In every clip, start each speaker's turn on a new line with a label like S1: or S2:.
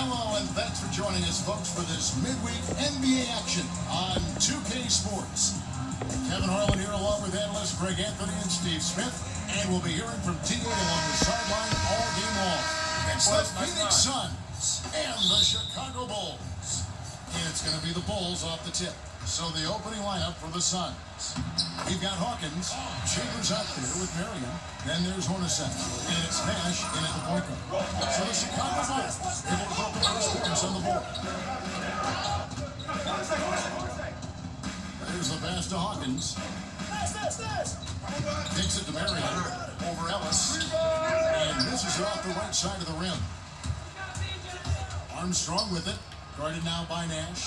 S1: Hello, and thanks for joining us, folks, for this midweek NBA action on 2K Sports. Kevin Harlan here, along with analysts Greg Anthony and Steve Smith, and we'll be hearing from TA along the sideline all game long. It's the Phoenix Suns and the Chicago Bulls. And it's going to be the Bulls off the tip. So the opening lineup for the Suns. We've got Hawkins, Chambers out there with Marion. Then there's Hornacek, and it's Nash in at the point guard. So the Chicago Bulls able to put the first points on the board. There's the pass to Hawkins. Takes it to Marion over Ellis. And misses it off the right side of the rim. Armstrong with it. Guarded now by Nash.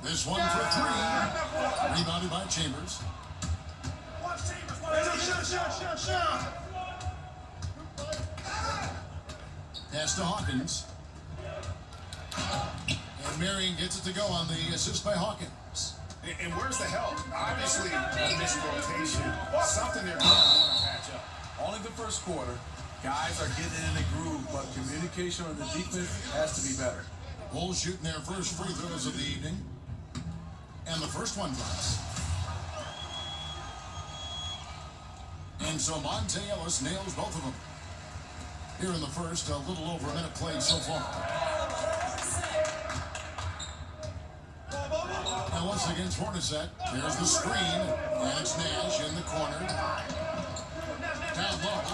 S1: This one for three. Rebounded by Chambers. Pass to Hawkins. And Marion gets it to go on the assist by Hawkins.
S2: And where's the help? Obviously, a missed rotation. Something they're going to want to patch up.
S3: Only the first quarter. Guys are getting in the groove, but communication on the defense has to be better.
S1: Bulls shooting their first free throws of the evening. And the first one drops. And so Monte Ellis nails both of them. Here in the first, a little over a minute played so far. Ellis against Hornacek. There's the screen. And it's Nash in the corner. Down low.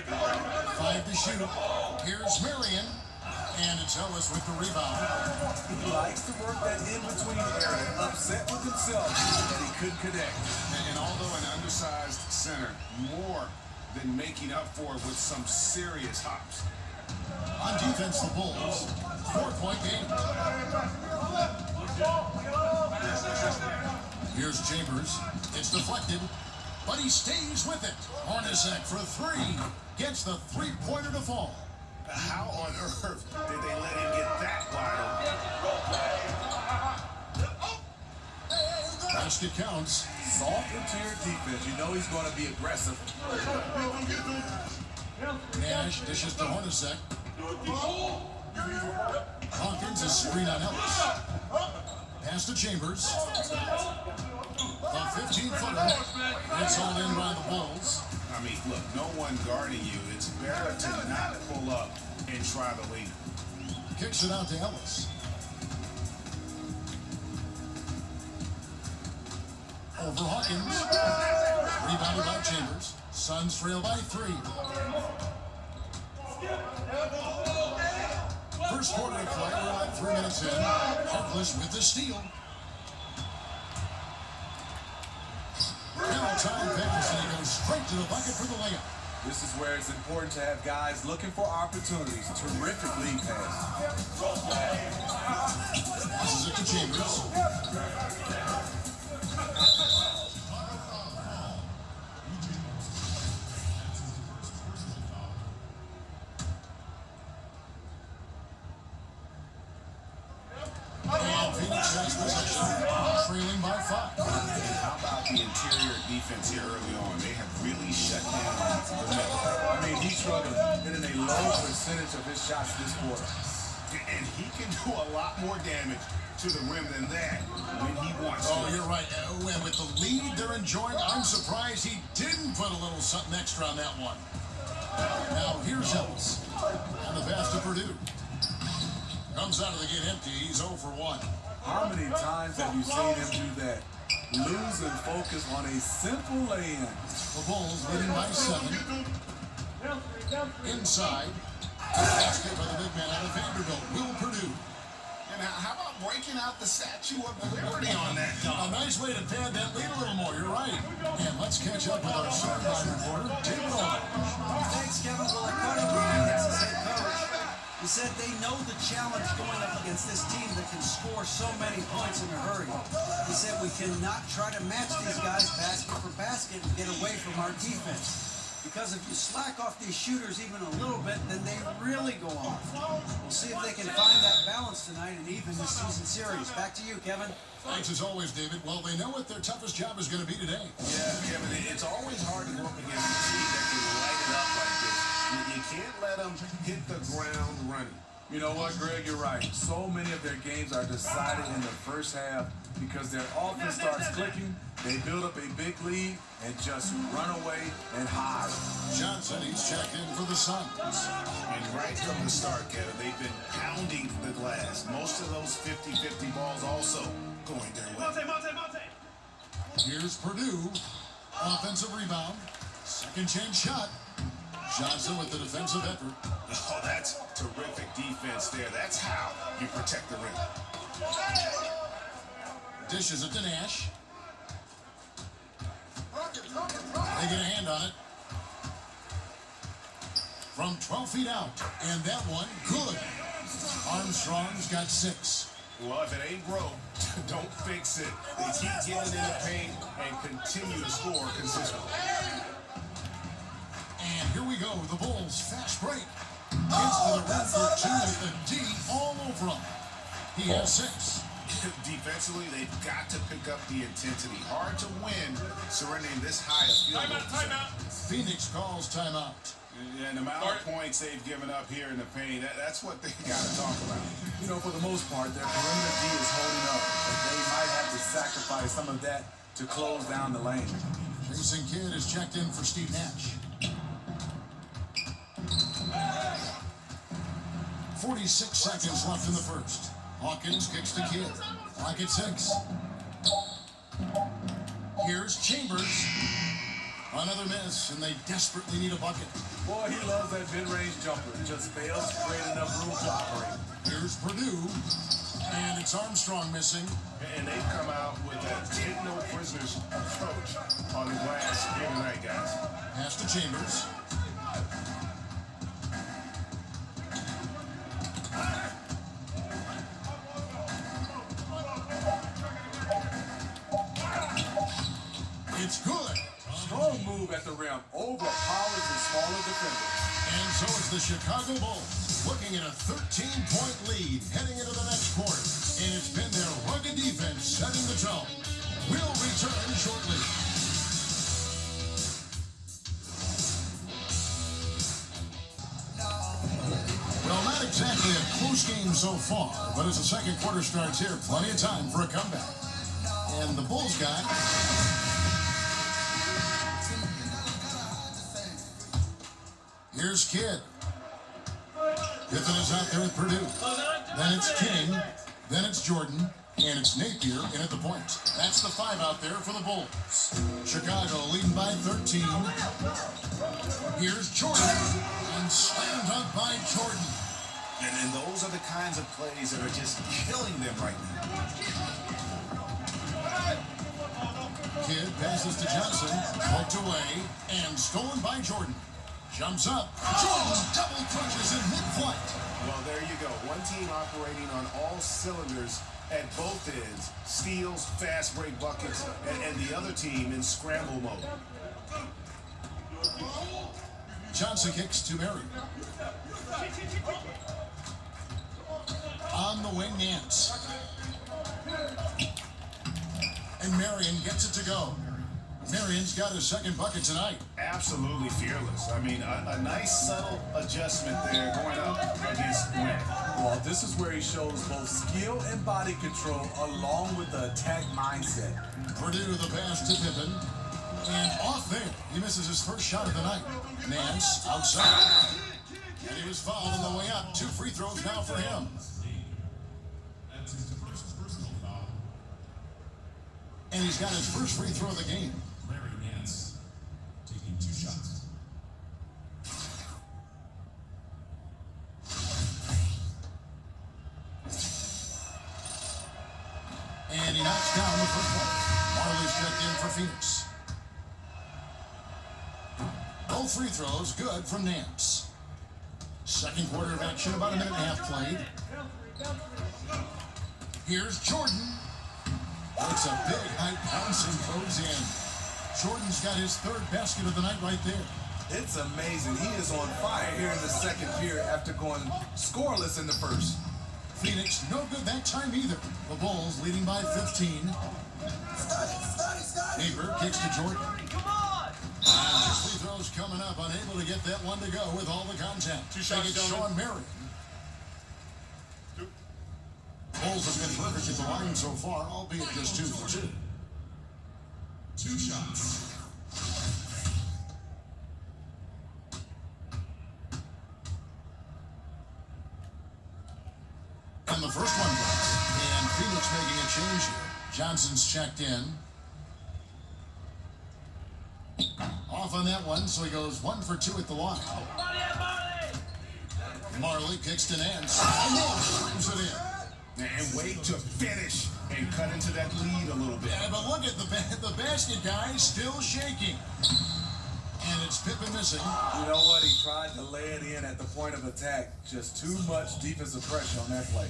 S1: 5 to shoot. Here's Marion. And it's Ellis with the rebound.
S3: He likes to work that in-between area, upset with himself that he couldn't connect.
S2: And although an undersized center, more than making up for it with some serious hops.
S1: On defense, the Bulls. 4-point game. Here's Chambers. It's deflected, but he stays with it. Hornacek for three. Gets the three-pointer to fall.
S2: How on earth did they let him get that wide open?
S1: Basket counts.
S3: Soft interior defense. You know he's going to be aggressive.
S1: Nash dishes to Hornacek. Hawkins is screen on Ellis. Pass to Chambers. The 15-footer. It's all in by the Bulls.
S2: I mean, look, no one guarding you. It's better to not pull up and try the lead.
S1: Kicks it out to Ellis. Over Hawkins. Rebounded by Chambers. Suns trail by 3. First quarter of play. We're about 3 minutes in. Harkless with the steal. Now time pass, and he goes straight to the bucket for the layup.
S3: This is where it's important to have guys looking for opportunities. Terrific lead pass.
S1: This is it to Chambers. And Phoenix has possession, trailing by 5.
S2: How about the interior defense here early on? They have really shut down the middle.
S3: I mean, he's struggling, hitting a low percentage of his shots this quarter.
S2: And he can do a lot more damage to the rim than that when he wants to.
S1: Oh, you're right. And with the lead they're enjoying, I'm surprised he didn't put a little something extra on that one. Now, here's Ellis. And the pass to Purdue. Comes out of the gate empty. He's 0 for 1.
S3: How many times have you seen him do that? Losing focus on a simple lay-in.
S1: The Bulls leading by 7. Inside. Basket by the big man out of Vanderbilt, Will Purdue.
S2: And how about breaking out the Statue of Liberty on that
S1: A
S2: dunk?
S1: nice way to pad that lead a little more. You're right. And let's catch up with our sideline reporter, David Aldridge.
S4: Thanks, Kevin. Well, according to Phoenix's head coach, he said they know the challenge going up against this team that can score so many points in a hurry. He said we cannot try to match these guys basket for basket and get away from our defense. Because if you slack off these shooters even a little bit, then they really go off. We'll see if they can find that balance tonight and even this season series. Back to you, Kevin.
S1: Thanks as always, David. Well, they know what their toughest job is going to be today.
S2: Yeah, Kevin, it's always hard to go up against a team that can light it up like this. You can't let them hit the ground running.
S3: You know what, Greg, you're right. So many of their games are decided in the first half because their offense starts clicking, they build up a big lead, and just run away and hide.
S1: Johnson, he's checked in for the Suns.
S2: And right from the start, Kevin, they've been pounding the glass. Most of those 50-50 balls also going their way.
S1: Here's Purdue. Offensive rebound. Second chance shot. Johnson with the defensive effort.
S2: Oh, that's terrific defense there. That's how you protect the rim.
S1: Dishes it to Nash. They get a hand on it. From 12 feet out. And that one, good. Armstrong's got 6.
S2: Well, if it ain't broke, don't fix it. They keep getting in the paint and continue to score consistently.
S1: And here we go. The Bulls fast break. Gets to the rim for 2 with the D all over him. He has 6.
S2: Defensively, they've got to pick up the intensity. Hard to win surrendering this high a field goal.
S5: Timeout.
S1: Phoenix calls timeout.
S2: And the amount of points they've given up here in the paint, that's what they got to talk about.
S3: You know, for the most part, their perimeter D is holding up, but they might have to sacrifice some of that to close down the lane.
S1: Jason Kidd is checked in for Steve Nash. 46 seconds left in the first. Hawkins kicks to Kidd. Lock at 6. Here's Chambers. Another miss, and they desperately need a bucket.
S3: Boy, he loves that mid-range jumper. Just fails to create enough room to operate.
S1: Here's Purdue. And it's Armstrong missing.
S2: And they've come out with a take no prisoners approach on the glass here tonight, guys.
S1: Pass to Chambers. It's good.
S3: Strong move at the rim. Overpowers the smaller defenders.
S1: And so is the Chicago Bulls, looking at a 13-point lead heading into the next quarter. And it's been their rugged defense setting the tone. We'll return shortly. Well, not exactly a close game so far, but as the second quarter starts here, plenty of time for a comeback. And the Bulls got... Here's Kidd. Pippen is out there with Purdue. Then it's King. Then it's Jordan. And it's Napier in at the point. That's the 5 out there for the Bulls. Chicago leading by 13. Here's Jordan. And slammed up by Jordan.
S2: And those are the kinds of plays that are just killing them right now.
S1: Kidd passes to Johnson. Poked away. And stolen by Jordan. Jumps up. Jordan double crunches in mid-flight.
S2: Well, there you go. One team operating on all cylinders at both ends. Steals, fast break buckets, and the other team in scramble mode.
S1: Johnson kicks to Marion. On the wing, Nance. And Marion gets it to go. Marion's got his second bucket tonight.
S2: Absolutely fearless. I mean, a nice subtle adjustment there going up against Wynn.
S3: Well, this is where he shows both skill and body control along with the attack mindset.
S1: Purdue the pass to Pippen. And off there, he misses his first shot of the night. Nance outside. And he was fouled on the way up. 2 free throws now for him. And he's got his first free throw of the game.
S5: Larry Nance taking 2 shots.
S1: And he knocks down the first one. Marley's checked in for Phoenix. Both free throws good from Nance. Second quarter of action, about a minute and a half played. Here's Jordan. It's a big high bounce and goes in. Jordan's got his 3rd basket of the night right there.
S3: It's amazing. He is on fire here in the second period after going scoreless in the first.
S1: Phoenix no good that time either. The Bulls leading by 15. Haber kicks to Jordan. Free throws coming up, unable to get that one to go with all the contact.
S2: Two shots,
S1: They get
S2: gentlemen.
S1: Sean Marion. Bulls have been perfect at the line so far, albeit just 2 for 2.
S5: 2 shots.
S1: And the first one goes. And Phoenix making a change here. Johnson's checked in. Off on that one, so he goes 1 for 2 at the line. Marley kicks to Nance. And slams it in.
S2: And wait to finish and cut into that lead a little bit.
S1: Yeah, but look at the basket guy still shaking. And it's Pippen missing.
S3: You know what? He tried to lay it in at the point of attack. Just too much defensive pressure on that play.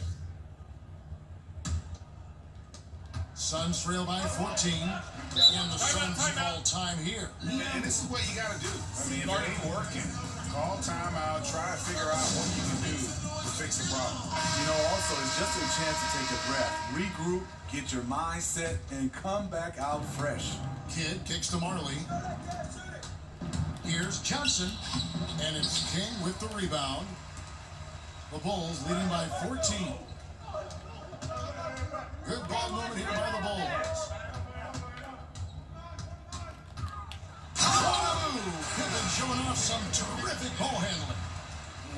S1: Suns trail by 14. And the Suns call time here.
S2: And this is what you got to do. I mean, if it ain't working, call timeout, try to figure out what you can do to fix the problem.
S3: You know, also, it's just a chance to take a breath, regroup, get your mindset, and come back out fresh.
S1: Kidd kicks to Marley. Here's Johnson. And it's King with the rebound. The Bulls leading by 14. Good ball movement here by the Bulls. Pippen showing off some terrific ball handling.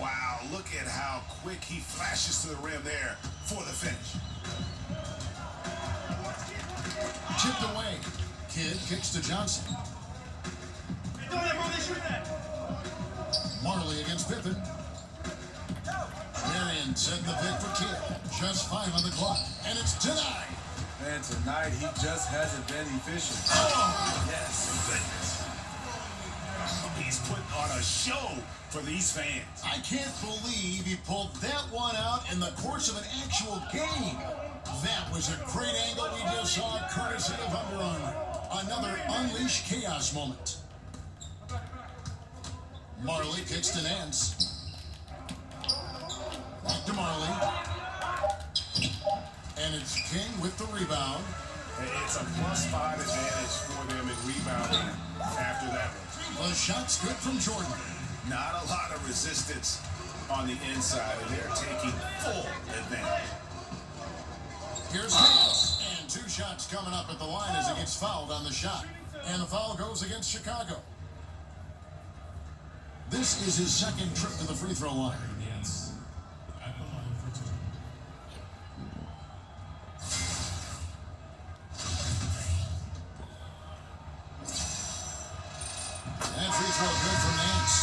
S2: Wow, look at how quick he flashes to the rim there for the finish.
S1: Chipped away. Kidd kicks to Johnson. Marley against Pippen. Marion setting the pick for Kidd. Just 5 on the clock. And it's denied.
S3: And tonight, he just hasn't been efficient.
S1: Oh,
S2: Yes, goodness. He's putting on a show for these fans.
S1: I can't believe he pulled that one out in the course of an actual game. That was a great angle we just saw, courtesy of Under Armour. Another Unleash Chaos moment. Marley kicks to Nance. Back to Marley. And it's King with the rebound.
S2: It's a +5 advantage for them in rebounding after that one.
S1: The shot's good from Jordan.
S2: Not a lot of resistance on the inside, and they're taking full advantage.
S1: Here's Nance. And 2 shots coming up at the line as he gets fouled on the shot. And the foul goes against Chicago. This is his second trip to the free throw line.
S5: Nance at the line for 2.
S1: And free throw good from Nance.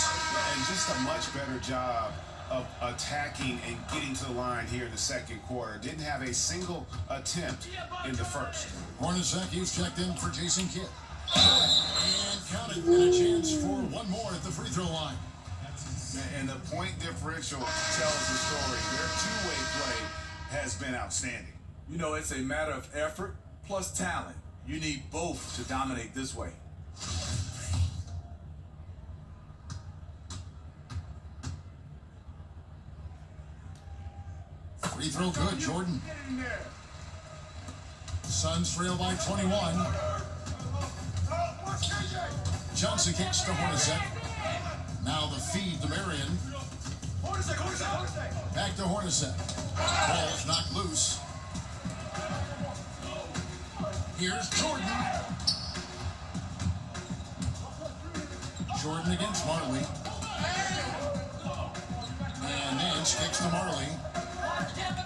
S2: And just a much better job of attacking and getting to the line here in the second quarter. Didn't have a single attempt in the first.
S1: Hornacek checked in for Jason Kidd. And counted, and a chance for one more at the free throw line.
S2: And the point differential tells the story. Their two-way play has been outstanding.
S3: You know, it's a matter of effort plus talent. You need both to dominate this way.
S1: Free throw good, Jordan. Suns trail by 21. Johnson kicks to Hornacek. Now the feed to Marion. Back to Hornacek. Ball's knocked loose. Here's Jordan. Jordan against Marley. And Nance kicks to Marley.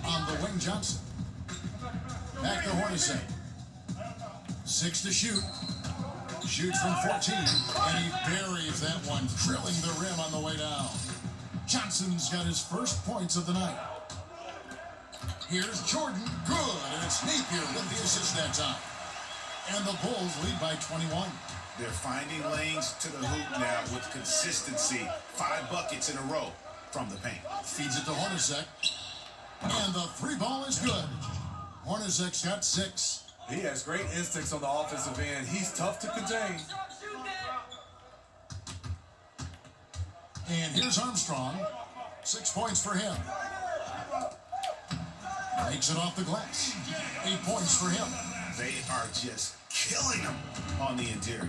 S1: On the wing, Johnson. Back to Hornacek. 6 to shoot. Shoots from 14. And he buries that one, drilling the rim on the way down. Johnson's got his first points of the night. Here's Jordan. Good. And it's Napier with the assist that time. And the Bulls lead by 21.
S2: They're finding lanes to the hoop now with consistency. 5 buckets in a row from the paint.
S1: Feeds it to Hornacek. And the 3 ball is good. Hornacek's got 6.
S3: He has great instincts on the offensive end. He's tough to contain.
S1: And here's Armstrong. 6 points for him. Makes it off the glass. 8 points for him.
S2: They are just killing them on the interior.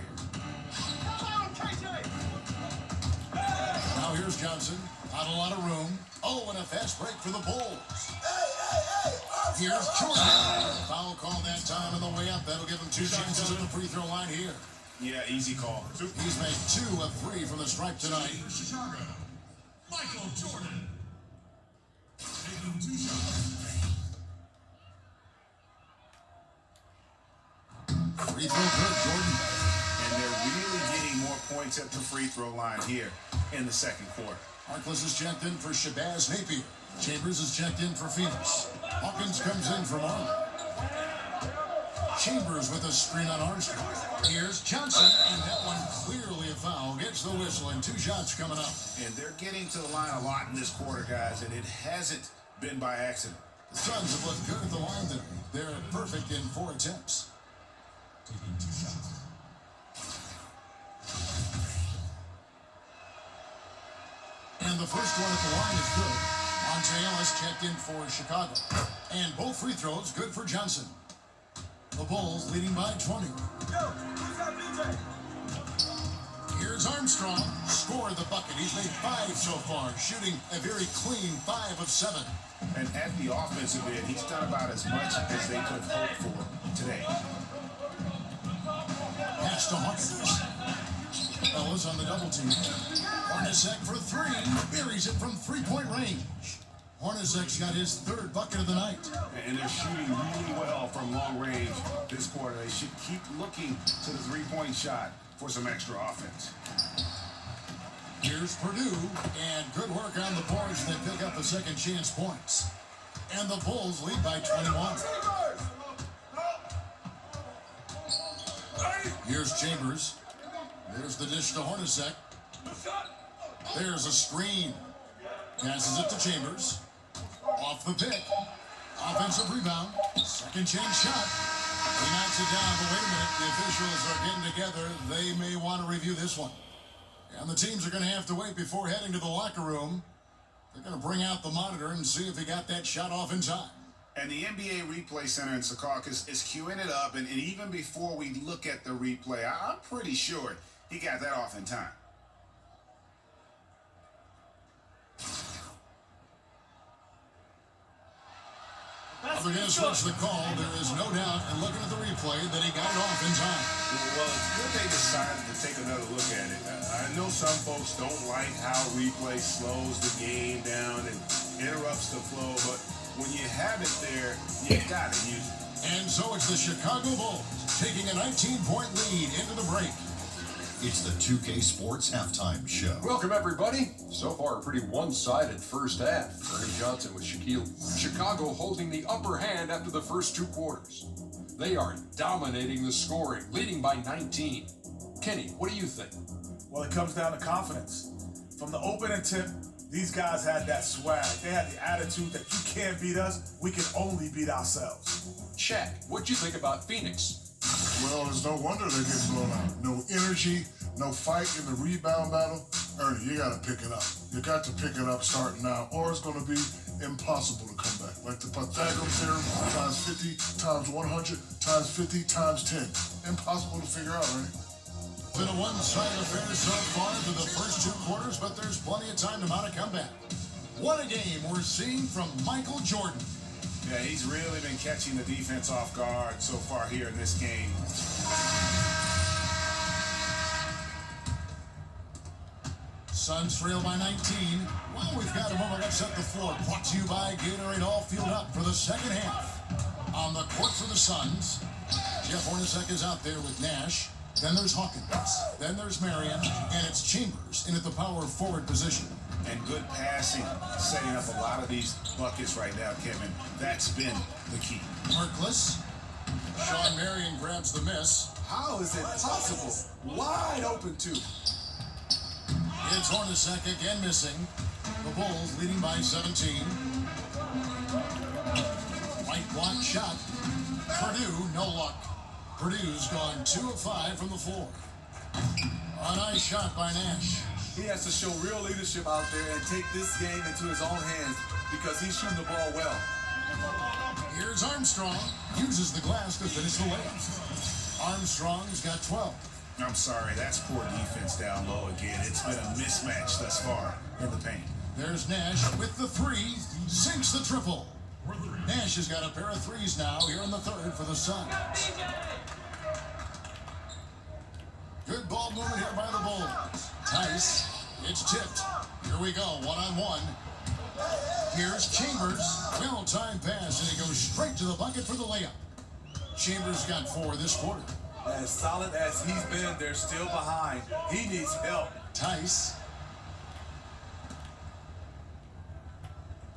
S1: Now here's Johnson. Not a lot of room. Oh, and a fast break for the Bulls. Here's Jordan. Foul call that time on the way up. That'll give him 2 chances at the free throw line here.
S2: Yeah, easy call.
S1: He's made 2 of 3 from the stripe tonight.
S5: For Chicago, Michael Jordan. Taking 2 shots.
S1: Free throw good, Jordan.
S2: And they're really getting more points at the free throw line here in the second quarter.
S1: Harkless is checked in for Shabazz Napier. Chambers is checked in for Phoenix. Hawkins comes in for Marlin. Chambers with a screen on Armstrong. Here's Johnson, and that one clearly a foul. Gets the whistle, and 2 shots coming up.
S2: And they're getting to the line a lot in this quarter, guys, and it hasn't been by accident.
S1: The Suns have looked good at the line today. They're perfect in 4 attempts.
S5: Taking 2 shots.
S1: And the first one at the line is good. Monte Ellis checked in for Chicago. And both free throws good for Johnson. The Bulls leading by 20. Here's Armstrong. Scored the bucket. He's made 5 so far, shooting a very clean 5 of 7.
S2: And at the offensive end, he's done about as much as they could have hoped for today.
S1: Pass to Hawkins. Ellis on the double team. Hornacek for 3. Buries it from 3-point range. Hornacek's got his 3rd bucket of the night.
S2: And they're shooting really well from long range this quarter. They should keep looking to the 3-point shot for some extra offense.
S1: Here's Purdue, and good work on the boards. They pick up the second chance points. And the Bulls lead by 21. Here's Chambers. There's the dish to Hornacek. There's a screen. Passes it to Chambers. Off the pick. Offensive rebound. Second chance shot. He knocks it down, but wait a minute. The officials are getting together. They may want to review this one. And the teams are going to have to wait before heading to the locker room. They're going to bring out the monitor and see if he got that shot off in time.
S2: And the NBA Replay Center in Secaucus is queuing it up. And even before we look at the replay, I'm pretty sure he got that off in time.
S1: They're going to switch the call. There is no doubt, and looking at the replay, that he got it off in time.
S2: Well, it's good they decided to take another look at it. I know some folks don't like how replay slows the game down and interrupts the flow, but when you have it there, you got to use it.
S1: And so it's the Chicago Bulls taking a 19-point lead into the break.
S6: It's the 2K Sports Halftime Show.
S7: Welcome, everybody. So far, a pretty one-sided first half. Ernie Johnson with Chicago holding the upper hand after the first 2 quarters. They are dominating the scoring, leading by 19. Kenny, what do you think?
S8: Well, it comes down to confidence. From the opening tip, these guys had that swag. They had the attitude that you can't beat us, we can only beat ourselves.
S7: Shaq, what'd you think about Phoenix?
S9: Well, it's no wonder they're getting blown out. No energy, no fight in the rebound battle. Ernie, you got to pick it up. You got to pick it up starting now, or it's going to be impossible to come back. Like the Pythagorean theorem, times 50, times 100, times 50, times 10. Impossible to figure out, Ernie.
S1: Been a one-sided affair so far through the first 2 quarters, but there's plenty of time to mount a comeback. What a game we're seeing from Michael Jordan.
S2: Yeah, he's really been catching the defense off guard so far here in this game.
S1: Suns trail by 19. Well, we've got a moment to set the floor. Brought to you by Gatorade, all fueled up for the second half. On the court for the Suns, Jeff Hornacek is out there with Nash. Then there's Hawkins. Then there's Marion. And it's Chambers in at the power forward position.
S2: And good passing, setting up a lot of these buckets right now, Kevin. That's been the key.
S1: Harkless. Sean Marion grabs the miss.
S3: How is it possible? Wide open, too.
S1: It's Hornacek again missing. The Bulls leading by 17. White block shot. Purdue, no luck. Purdue's gone 2 of 5 from the floor. A nice shot by Nash.
S3: He has to show real leadership out there and take this game into his own hands because he's shooting the ball well.
S1: Here's Armstrong. Uses the glass to finish the layup. Armstrong's got 12.
S2: I'm sorry, that's poor defense down low again. It's been a mismatch thus far in the paint.
S1: There's Nash with the three, sinks the triple. Nash has got a pair of threes now here in the third for the Suns. Good ball movement here by the Bulls. Tice, it's tipped. Here we go, one-on-one. Here's Chambers, well-timed pass, and he goes straight to the bucket for the layup. Chambers got 4 this quarter.
S3: As solid as he's been, they're still behind. He needs help.
S1: Tice.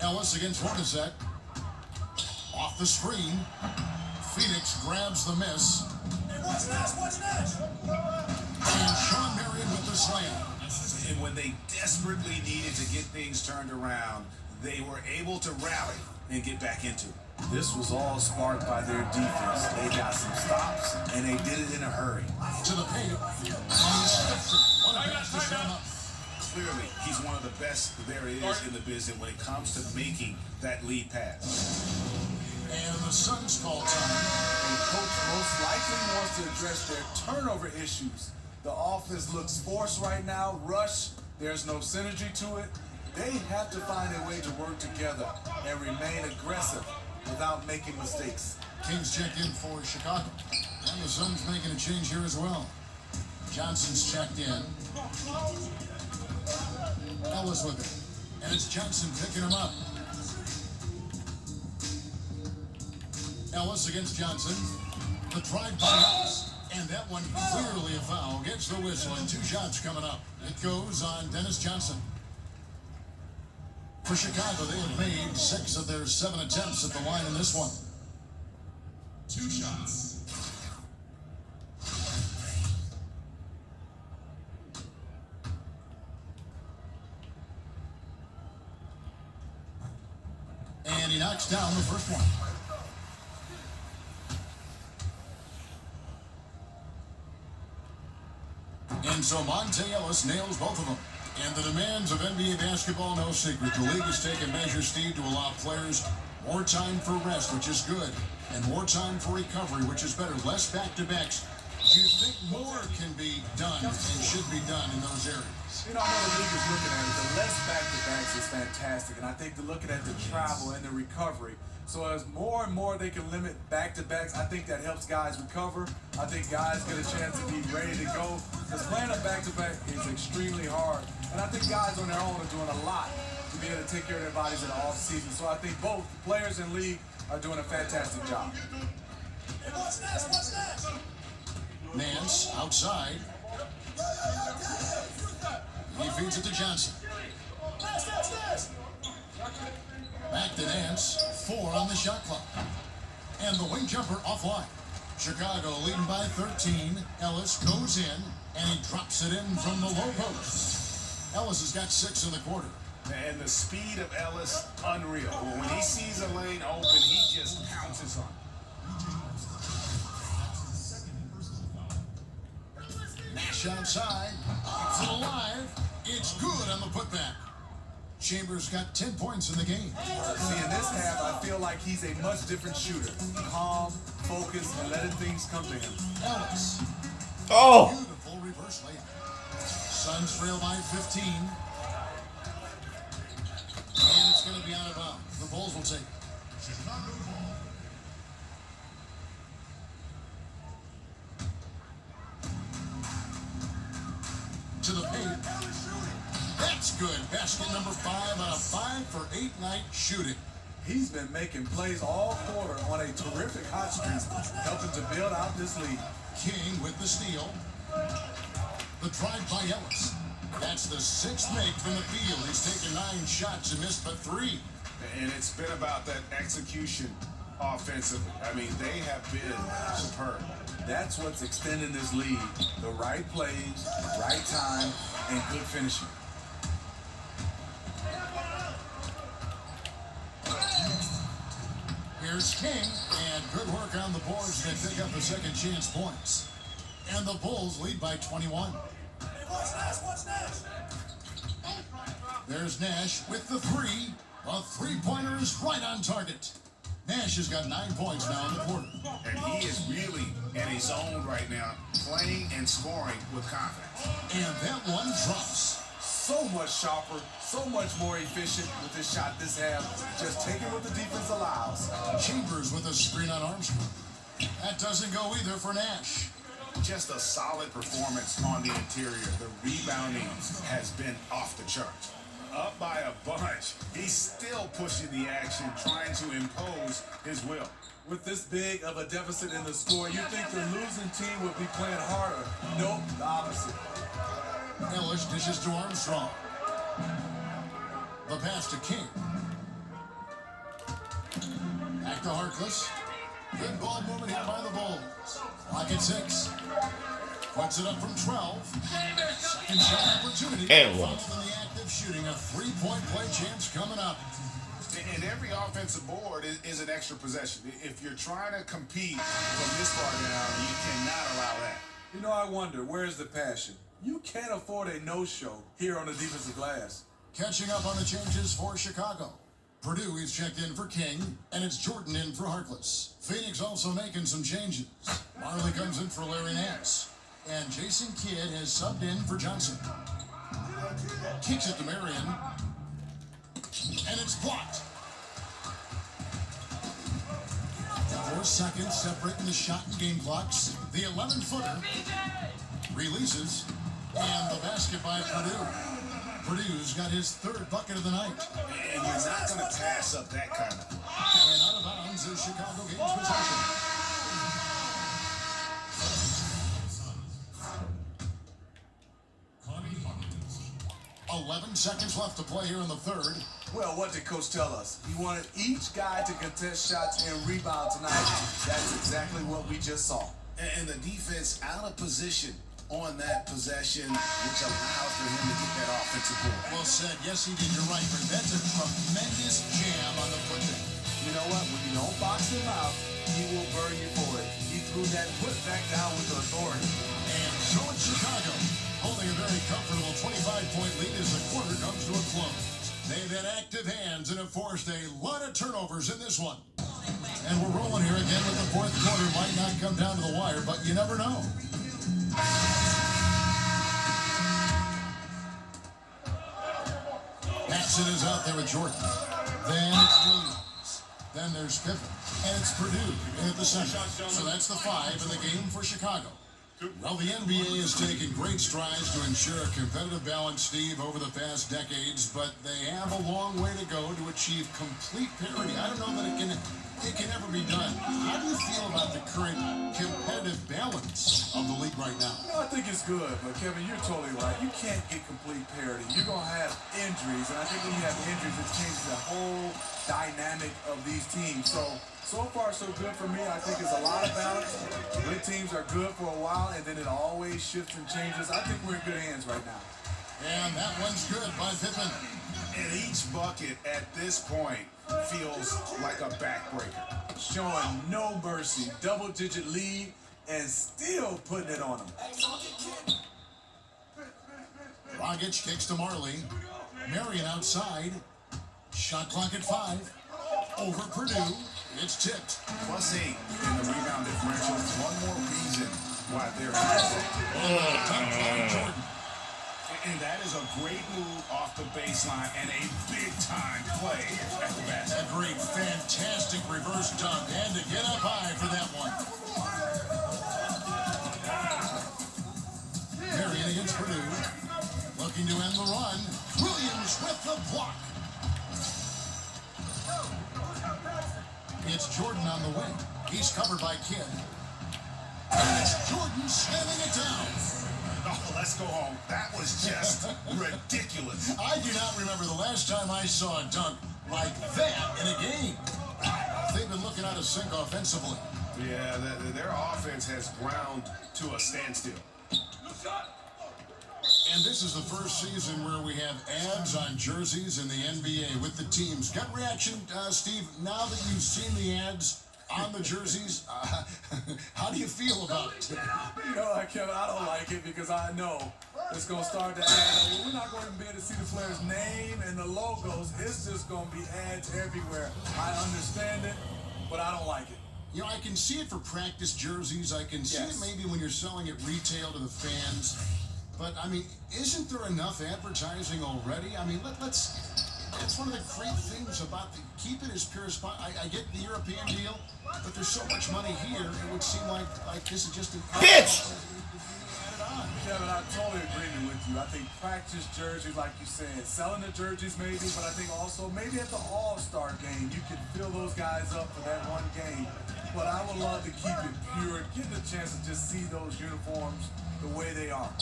S1: Ellis against Hornacek. Off the screen. Phoenix grabs the miss.
S5: Watch Nash.
S1: And Sean Marion with the slam.
S2: And when they desperately needed to get things turned around, they were able to rally and get back into it.
S3: This was all sparked by their defense. They got some stops, and they did it in a hurry.
S1: To the paint. And he steps it. What a pass to Sean up.
S2: Clearly, he's one of the best there is in the business when it comes to making that lead pass.
S1: And the Suns call time.
S3: And coach most likely wants to address their turnover issues. The offense looks forced right now, rush. There's no synergy to it. They have to find a way to work together and remain aggressive without making mistakes.
S1: Kings checked in for Chicago. And the Suns making a change here as well. Johnson's checked in. Ellis with it. And it's Johnson picking him up. Ellis against Johnson. The drive by Ellis. And that one clearly a foul. Gets the whistle and 2 shots coming up. It goes on Dennis Johnson. For Chicago, they have made 6 of their 7 attempts at the line in this one.
S5: 2 shots.
S1: And he knocks down the first one. And so Monte Ellis nails both of them. And the demands of NBA basketball, no secret. The league has taken measures, Steve, to allow players more time for rest, which is good, and more time for recovery, which is better. Less back-to-backs. Do you think more can be done and should be done in those areas?
S3: You know, I know the league is looking at it. The less back-to-backs is fantastic, and I think they're looking at the travel and the recovery. So as more and more they can limit back-to-backs, I think that helps guys recover. I think guys get a chance to be ready to go. Because playing a back-to-back is extremely hard. And I think guys on their own are doing a lot to be able to take care of their bodies in the off-season. So I think both players and league are doing a fantastic job.
S1: Nance outside. He feeds it to Johnson. Back to Nance. 4 on the shot clock. And the wing jumper offline. Chicago leading by 13. Ellis goes in, and he drops it in from the low post. Ellis has got 6 in the quarter.
S2: And the speed of Ellis, unreal. When he sees a lane open, he just pounces on it.
S1: Nash outside. It's alive. It's good on the putback. Chambers got 10 points in the game.
S3: See, in this half, I feel like he's a much different shooter. Calm, focused, and letting things come to him.
S1: Ellis.
S10: Oh!
S1: Beautiful reverse layup. Suns trail by 15. And it's going to be out of bounds. The Bulls will take it.
S5: Chicago ball.
S1: To the paint. That's good. Basket number 5 out of 5 for 8-night shooting.
S3: He's been making plays all quarter on a terrific hot streak, helping to build out this lead.
S1: King with the steal. The drive by Ellis. That's the 6th make from the field. He's taken 9 shots and missed but 3.
S2: And it's been about that execution offensively. I mean, they have been superb.
S3: That's what's extending this lead. The right plays, right time, and good finishing.
S1: Here's King, and good work on the boards. They pick up the second chance points. And the Bulls lead by 21. There's Nash with the 3. A 3-pointer is right on target. Nash has got 9 points now in the quarter.
S2: And he is really in a zone right now, playing and scoring with confidence.
S1: And that one drops.
S3: So much sharper, so much more efficient with this shot this half. Just taking what the defense allows.
S1: Chambers with a screen on Armstrong. That doesn't go either for Nash.
S2: Just a solid performance on the interior. The rebounding has been off the charts. Up by a bunch. He's still pushing the action, trying to impose his will.
S3: With this big of a deficit in the score, you think the losing team would be playing harder. Nope, the opposite.
S1: Ellis dishes to Armstrong. The pass to King. Back to Harkless. Good ball movement here by the Bulls. Clock at 6. Puts it up from 12. Second shot opportunity.
S10: And one.
S1: Followed in the act of shooting. A 3-point play chance coming up.
S2: And every offensive board is an extra possession. If you're trying to compete from this far down, you cannot allow that.
S3: You know, I wonder, where's the passion? You can't afford a no-show here on the defensive glass.
S1: Catching up on the changes for Chicago. Purdue is checked in for King, and it's Jordan in for Harkless. Phoenix also making some changes. Marley comes in for Larry Nance. And Jason Kidd has subbed in for Johnson. Kicks it to Marion. And it's blocked. 4 seconds separating the shot and game clocks. The 11-footer releases. And the basket by Purdue. Purdue's got his 3rd bucket of the night.
S2: And you're not going to pass up that kind of.
S1: And out of bounds is Chicago gains possession. 11 seconds left to play here in the 3rd.
S3: Well, what did Coach tell us? He wanted each guy to contest shots and rebound tonight. That's exactly what we just saw.
S2: And the defense out of position on that possession, which allows for him to get that offensive board.
S1: Well said. Yes, he did. You're right, but that's a tremendous jam on the putback.
S3: You know what? When you don't box him out, he will burn you for it. He threw that putback down with authority.
S1: And so it's Chicago, holding a very comfortable 25-point lead as the quarter comes to a close. They've had active hands and have forced a lot of turnovers in this one. And we're rolling here again with the 4th quarter. Might not come down to the wire, but you never know. Paxson is out there with Jordan. Then it's Williams. Then there's Pippen. And it's Purdue at the center. So that's the 5 in the game for Chicago. Well, the NBA has taken great strides to ensure a competitive balance, Steve, over the past decades, but they have a long way to go to achieve complete parity. I don't know that it can ever be done. How do you feel about the current competitive balance of the league right now?
S3: You know, I think it's good, but Kevin, you're totally right. You can't get complete parity. You're going to have injuries, and I think when you have injuries, it changes the whole dynamic of these teams. So far, so good for me. I think it's a lot of balance. Good teams are good for a while, and then it always shifts and changes. I think we're in good hands right now.
S1: And that one's good by Pippen.
S2: And each bucket at this point feels like a backbreaker.
S3: Showing no mercy, double-digit lead, and still putting it on them.
S1: Dragic kicks to Marley. Marion outside. Shot clock at 5. Over Purdue. It's tipped.
S2: +8 in the rebound differential. One more reason why they're in
S1: Jordan.
S2: And that is a great move off the baseline and a big-time play at the basket.
S1: A great, fantastic reverse dunk. And to get up high for that one. Marion against Purdue. Looking to end the run. Williams with the block. It's Jordan on the wing. He's covered by Kidd. And it's Jordan slamming it down.
S2: Oh, let's go home. That was just ridiculous.
S1: I do not remember the last time I saw a dunk like that in a game. They've been looking out of sync offensively.
S2: Yeah, their offense has ground to a standstill.
S1: And this is the first season where we have ads on jerseys in the NBA with the teams. Gut reaction, Steve, now that you've seen the ads on the jerseys, how do you feel about it?
S3: You know, Kevin, I don't like it because I know it's going to start to add up. We're not going to be able to see the player's name and the logos. It's just going to be ads everywhere. I understand it, but I don't like it.
S1: You know, I can see it for practice jerseys. I can see it maybe when you're selling it retail to the fans. But, I mean, isn't there enough advertising already? I mean, it's one of the great things about keep it as pure as possible. I get the European deal, but there's so much money here, it would seem like this is just an...
S10: Bitch!
S3: Kevin, I totally agree with you. I think practice jerseys, like you said, selling the jerseys maybe, but I think also maybe at the All-Star game, you can fill those guys up for that one game. But I would love to keep it pure, get the chance to just see those uniforms the way they are.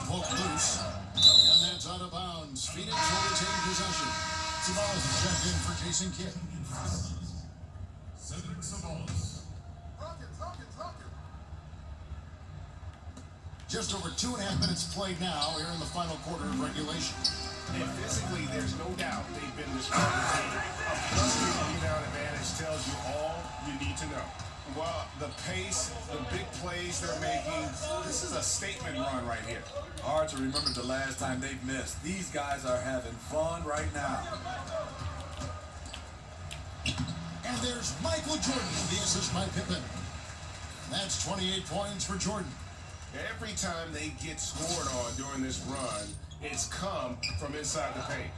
S1: Poke loose, and that's out of bounds. Phoenix will retain possession. Sabalas is checked in for Jason Kidd.
S5: Cedric Sabalas.
S1: Just over 2.5 minutes played now here in the final quarter of regulation.
S2: And physically, there's no doubt they've been the stronger team. A +3 rebound advantage tells you all you need to know. Well, the pace, the big plays they're making, this is a statement run right here.
S3: Hard to remember the last time they've missed. These guys are having fun right now.
S1: And there's Michael Jordan, the assist by Pippen. That's 28 points for Jordan.
S2: Every time they get scored on during this run, it's come from inside the paint.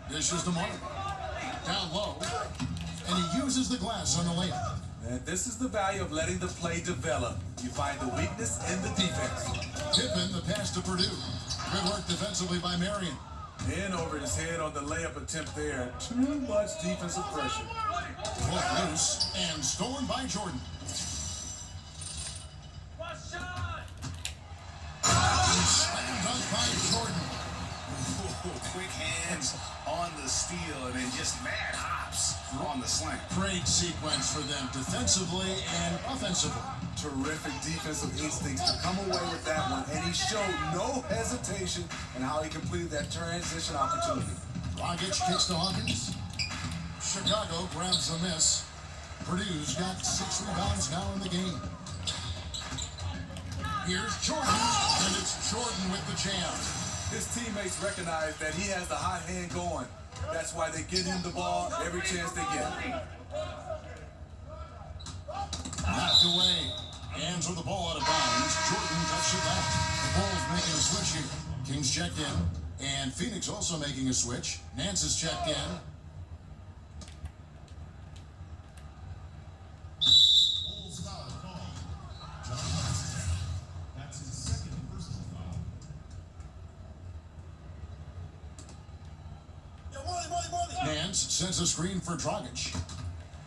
S1: This is DeMar. Down low. And he uses the glass on the layup.
S3: And this is the value of letting the play develop. You find the weakness in the defense.
S1: Pippen, the pass to Purdue. Good work defensively by Marion.
S3: In over his head on the layup attempt there. Too much defensive pressure.
S1: Pulled loose and stolen by Jordan. Slam dunk by Jordan.
S2: Quick hands on the steal and then just mad hops on the slam.
S1: Great sequence for them defensively and offensively.
S3: Terrific defensive instincts to come away with that one, and he showed no hesitation in how he completed that transition opportunity.
S1: Dragic kicks to Hawkins. Chicago grabs the miss. Purdue's got 6 rebounds now in the game. Here's Jordan, and it's Jordan with the jam.
S3: His teammates recognize that he has the hot hand going. That's why they get him the ball every chance they get.
S1: Knocked away. Hands with the ball out of bounds. Jordan cuts it back. The Bulls making a switch here. Kings checked in. And Phoenix also making a switch. Nance is checked in.
S5: Bulls foul call. John Paxson. That's his second personal foul.
S1: Nance sends a screen for Dragic.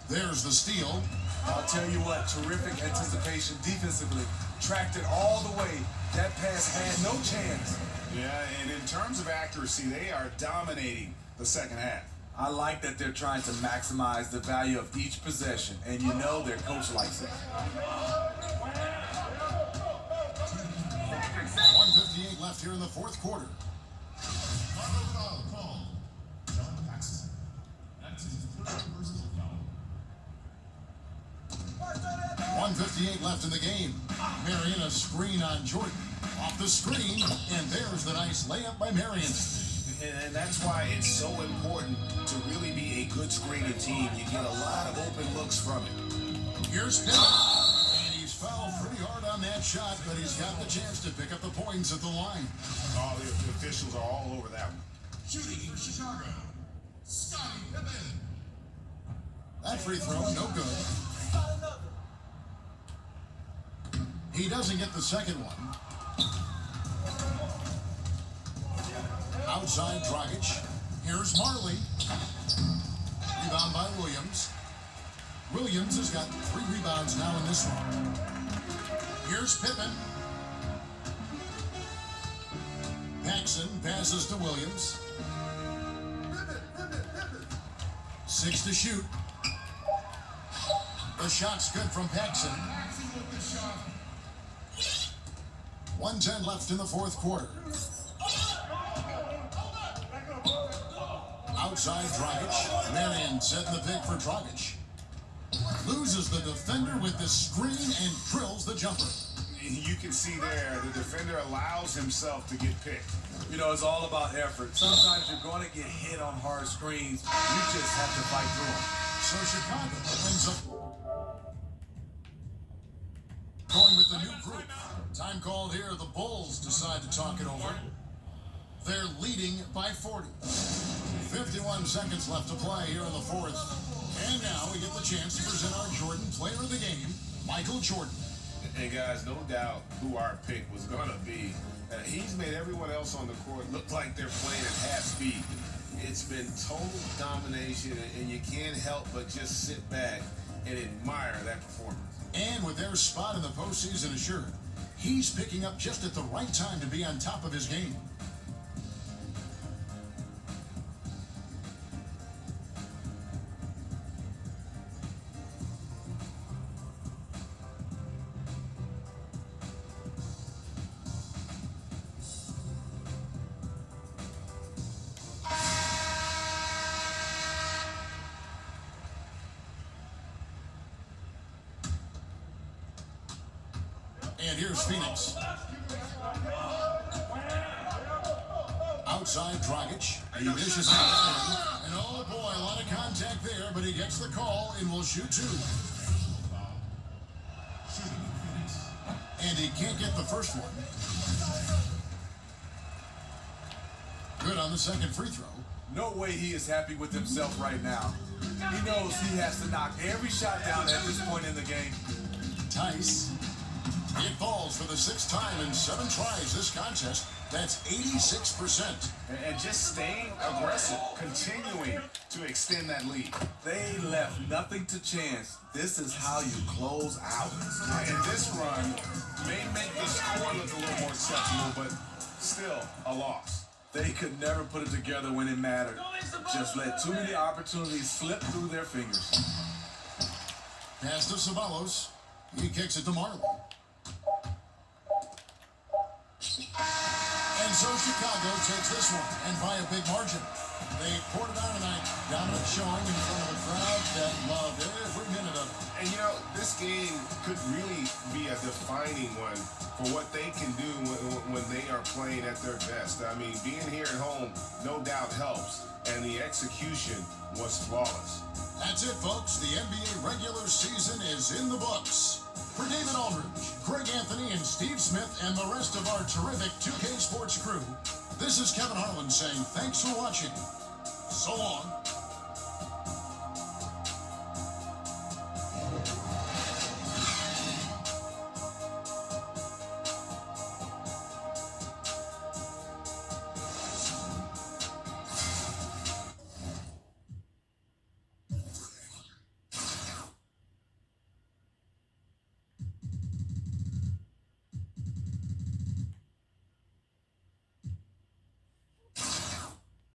S1: There's the steal.
S3: I'll tell you what, terrific anticipation defensively. Tracked it all the way. That pass had no chance.
S2: Yeah, and in terms of accuracy, they are dominating the second half.
S3: I like that they're trying to maximize the value of each possession, and you know their coach likes it.
S1: 1:58 left here in the fourth quarter.
S5: Foul call. John Paxson. That's his third personal foul.
S1: 1:58 left in the game. Marion a screen on Jordan. Off the screen, and there's the nice layup by Marion.
S2: And that's why it's so important to really be a good screening team. You get a lot of open looks from it.
S1: Here's Pippen, and he's fouled pretty hard on that shot, but he's got the chance to pick up the points at the line.
S2: All the officials are all over that one.
S5: Shooting in Chicago. Scottie Pippen.
S1: That free throw, no good. He doesn't get the second one. Outside Dragic. Here's Marley. Rebound by Williams. Williams has got 3 rebounds now in this one. Here's Pippen. Paxson passes to Williams. 6 to shoot. The shot's good from Paxson. 1:10 left in the fourth quarter. Outside Dragic. Marion setting the pick for Dragic. Loses the defender with the screen and drills the jumper.
S2: you can see there the defender allows himself to get picked.
S3: You know, it's all about effort. Sometimes you're going to get hit on hard screens. You just have to fight through them.
S1: So Chicago ends up going with the new group. Time called here. The Bulls decide to talk it over. They're leading by 40. 51 seconds left to play here in the fourth. And now we get the chance to present our Jordan player of the game, Michael Jordan.
S2: And guys, no doubt who our pick was going to be. He's made everyone else on the court look like they're playing at half speed. It's been total domination, and you can't help but just sit back and admire that performance.
S1: And with their spot in the postseason assured, he's picking up just at the right time to be on top of his game. And here's Phoenix. Outside Dragic. He dishes it in. And oh boy, a lot of contact there, but he gets the call and will shoot two. And he can't get the first one. Good on the second free throw.
S3: No way he is happy with himself right now. He knows he has to knock every shot down at this point in the game.
S1: Tice. It falls for the sixth time in 7 tries this contest. That's 86%.
S2: And just staying aggressive, continuing to extend that lead.
S3: They left nothing to chance. This is how you close out.
S2: And this run may make the score look a little more acceptable, but still a loss.
S3: They could never put it together when it mattered. Just let too many opportunities slip through their fingers.
S1: Pass to Ceballos. He kicks it to Marley. And so Chicago takes this one, and by a big margin. They poured it on tonight. Dominant showing in front of a crowd that loved every minute of it.
S2: And you know, this game could really be a defining one for what they can do when they are playing at their best. I mean, being here at home no doubt helps, and the execution was flawless.
S1: That's it, folks. The NBA regular season is in the books. For David Aldridge, Greg Anthony, and Steve Smith, and the rest of our terrific 2K Sports crew, this is Kevin Harlan saying thanks for watching. So long.